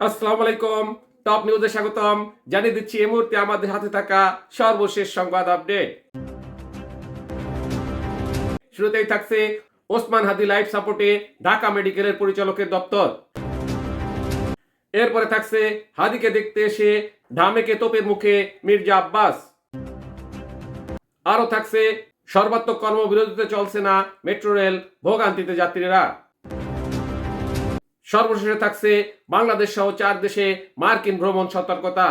আসসালামু আলাইকুম। টপ নিউজে স্বাগতম। জানিয়ে দিচ্ছি এই মুহূর্তে আমাদের হাতে থাকা সর্বশেষ সংবাদ আপডেট। শুরুতেই থাকছে ওসমান হাদি লাইফ সাপোর্টে ঢাকা মেডিকেলের পরিচালকের দপ্তর। এরপরে থাকছে হাদিকে দেখতে এসে ঢামেকে তোপের মুখে মির্জা আব্বাস। আরো থাকছে সর্বাত্মক কর্মবিরতিতে চলছে না মেট্রো রেল, ভোগান্তিতে যাত্রীরা। সর্বশেষে থাকছে বাংলাদেশ সহ 4 দেশে মার্কিন ভ্রমণ সতর্কতা।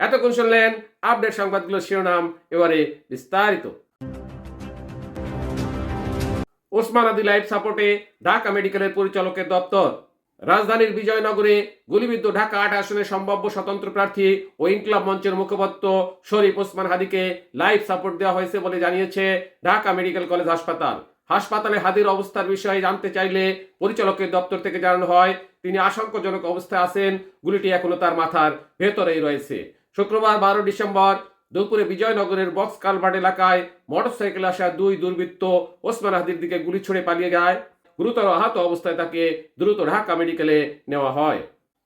এতক্ষণ শুনলেন আপডেট সংবাদগুলো শিরোনাম, এবারে বিস্তারিত। ওসমান হাদি লাইফ সাপোর্টে ঢাকা মেডিকেলের পরিচালকের দপ্তর। রাজধানীর বিজয়নগরে গুলিবিদ্ধ ঢাকা 8 আসনের সম্ভাব্য স্বতন্ত্র প্রার্থী ও ইনকিলাব মঞ্চের মুখপাত্র শরীফ ওসমান হাদিকে লাইফ সাপোর্ট দেওয়া হয়েছে বলে জানিয়েছে ঢাকা মেডিকেল কলেজ হাসপাতাল। হাসপাতালে হাদির অবস্থার বিষয়ে জানতে চাইলে পরিচালকের দপ্তর থেকে জানানো হয়, তিনি আশঙ্কাজনক অবস্থায় আছেন, গুলিটি এখনো তার মাথার ভেতরেই রয়েছে। শুক্রবার 12 ডিসেম্বর দুপুরে বিজয়নগরের বক্স কালভার্ট এলাকায় মোটরসাইকেলে আসা 2 দুর্বৃত্ত ওসমান হাদির দিকে গুলি ছুড়ে পালিয়ে যায়। গুরুতর আহত অবস্থায় তাকে দ্রুত ঢাকা মেডিকেলে নেওয়া হয়।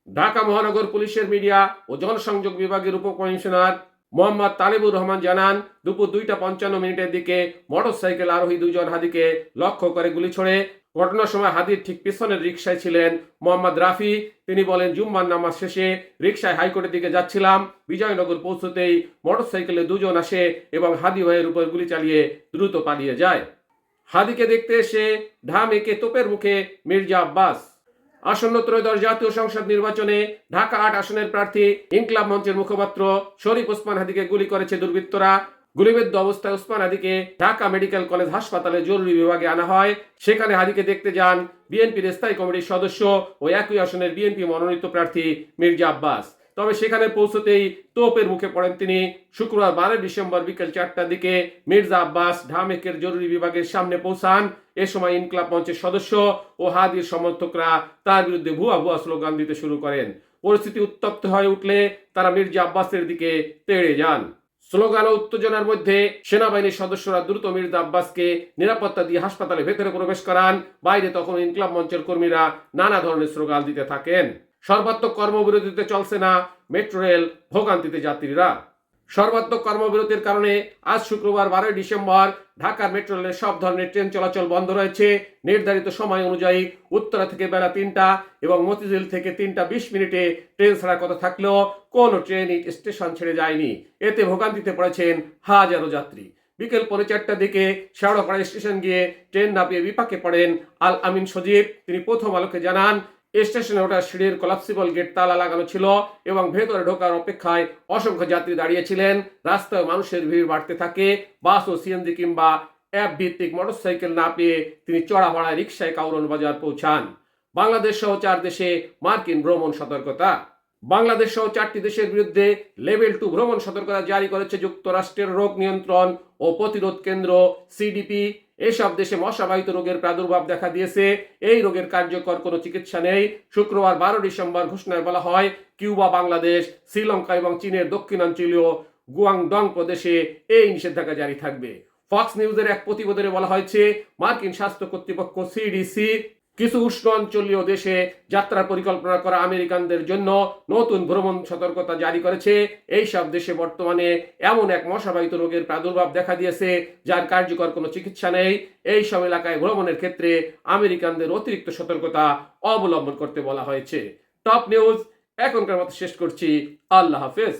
ঢাকা মহানগর পুলিশের মিডিয়া ও জনসংযোগ বিভাগের উপকমিশনার মোহাম্মদ তালেবুর রহমান জানান, দুপুর 2:55 দিকে মোটরসাইকেল আরোহী 2 জন হাদিকে লক্ষ্য করে গুলি ছোড়ে। ঘটনার সময় হাদির ঠিক পিছনের রিকশায় ছিলেন মোহাম্মদ রাফি। তিনি বলেন, জুম্মার নামাজ শেষে রিকশায় হাইকোর্টের দিকে যাচ্ছিলাম। বিজয়নগর পৌঁছতেই মোটরসাইকেলে 2 জন আসে এবং হাদি ভাইয়ের উপর গুলি চালিয়ে দ্রুত পালিয়ে যায়। হাদিকে দেখতে এসে ঢামেকে তোপের মুখে মির্জা আব্বাস। আসন্ন ত্রয়োদশ জাতীয় সংসদ নির্বাচনে ঢাকা 8 আসনের প্রার্থী ইনকিলাব মঞ্চের মুখপাত্র শরীফ ওসমান হাদিকে গুলি করেছে দুর্বৃত্তরা। গুলিবিদ্ধ অবস্থায় ওসমান হাদিকে ঢাকা মেডিকেল কলেজ হাসপাতালে জরুরি বিভাগে আনা হয়। সেখানে হাদিকে দেখতে যান বিএনপির স্থায়ী কমিটির সদস্য ও একই আসনের বিএনপি মনোনীত প্রার্থী মির্জা আব্বাস। তবে সেখানে পৌঁছতেই তোপের মুখে পড়েন তিনি। শুক্রবার 12 ডিসেম্বর বিকেল 4টার দিকে মির্জা আব্বাস ঢামেকের জরুরি বিভাগের সামনে পৌঁছান। এ সময় ইনকিলাব মঞ্চের সদস্য ও হাদির সমর্থকরা তার বিরুদ্ধে ভুয়া ভুয়া স্লোগান দিতে শুরু করেন। পরিস্থিতি উত্তপ্ত হয়ে উঠলে তারা মির্জা আব্বাসের দিকে তেড়ে যান। স্লোগান ও উত্তেজনার মধ্যে সেনাবাহিনীর সদস্যরা দ্রুত মির্জা আব্বাসকে নিরাপত্তা দিয়ে হাসপাতালে ভেতরে প্রবেশ করান। বাইরে তখন ইনকিলাব মঞ্চের কর্মীরা নানা ধরনের স্লোগান দিতে থাকেন। সর্বাত্মক কর্মবিরতিতে চলছে না মেট্রো রেল, ভোগান্তিতে যাত্রীরা। সর্বাত্মক কর্মবিরতির কারণে আজ শুক্রবার 12 ডিসেম্বর ঢাকার মেট্রো রেলের সব ধরনের ট্রেন চলাচল বন্ধ রয়েছে। নির্ধারিত সময় অনুযায়ী উত্তরা থেকে বেলা 3টা এবং মতিঝিল থেকে 3:20 ট্রেন ছাড়ার কথা থাকলেও কোনো ট্রেনই স্টেশন ছেড়ে যায়নি। এতে ভোগান্তিতে পড়েছেন হাজারো যাত্রী। বিকেল 4:45টার দিকে শেওড়াপাড়া স্টেশন গিয়ে ট্রেন না পেয়ে বিপাকে পড়েন আল আমিন সজীব। তিনি প্রথম আলোকে জানান, স্টেশনে ওঠার সিঁড়ির কলাপসিবল গেট তালা লাগানো ছিল এবং ভেতরে ঢোকার অপেক্ষায় অসংখ্য যাত্রী দাঁড়িয়েছিলেন। রাস্তায় মানুষের ভিড় বাড়তে থাকে। বাস ও সিএনজি কিংবা অ্যাপ ভিত্তিক মোটরসাইকেল না পেয়ে তিনি চড়া ভাড়ায় রিকশায় কাউরন বাজার পৌঁছান। বাংলাদেশ সহ 4 দেশে মার্কিন ভ্রমণ সতর্কতা। বাংলাদেশ সহ 4টি দেশের বিরুদ্ধে লেভেল 2 ভ্রমণ সতর্কতা জারি করেছে যুক্তরাষ্ট্রের রোগ নিয়ন্ত্রণ ও প্রতিরোধ কেন্দ্র সিডিপি। এসব দেশে মশাবাহিত রোগের প্রাদুর্ভাব দেখা দিয়েছে। এই রোগের কার্যকর কোনো চিকিৎসা নেই। শুক্রবার 12 ডিসেম্বর ঘোষণায় বলা হয়, কিউবা, বাংলাদেশ, শ্রীলঙ্কা এবং চীনের দক্ষিণাঞ্চলীয় গুয়াংডং প্রদেশে এই নিষেধাজ্ঞা জারি থাকবে। ফক্স নিউজের এক প্রতিবেদনে বলা হয়েছে, মার্কিন স্বাস্থ্য কর্তৃপক্ষ সিডিসি কিছু উষ্ণ অঞ্চলীয় দেশে যাত্রার পরিকল্পনা করা আমেরিকানদের জন্য নতুন ভ্রমণ সতর্কতা জারি করেছে। এই সব দেশে বর্তমানে এমন এক মশাবাহিত রোগের প্রাদুর্ভাব দেখা দিয়েছে যার কার্যকর কোনো চিকিৎসা নেই। এই সব এলাকায় ভ্রমণের ক্ষেত্রে আমেরিকানদের অতিরিক্ত সতর্কতা অবলম্বন করতে বলা হয়েছে। টপ নিউজ এখনকার মতো শেষ করছি। আল্লাহ হাফেজ।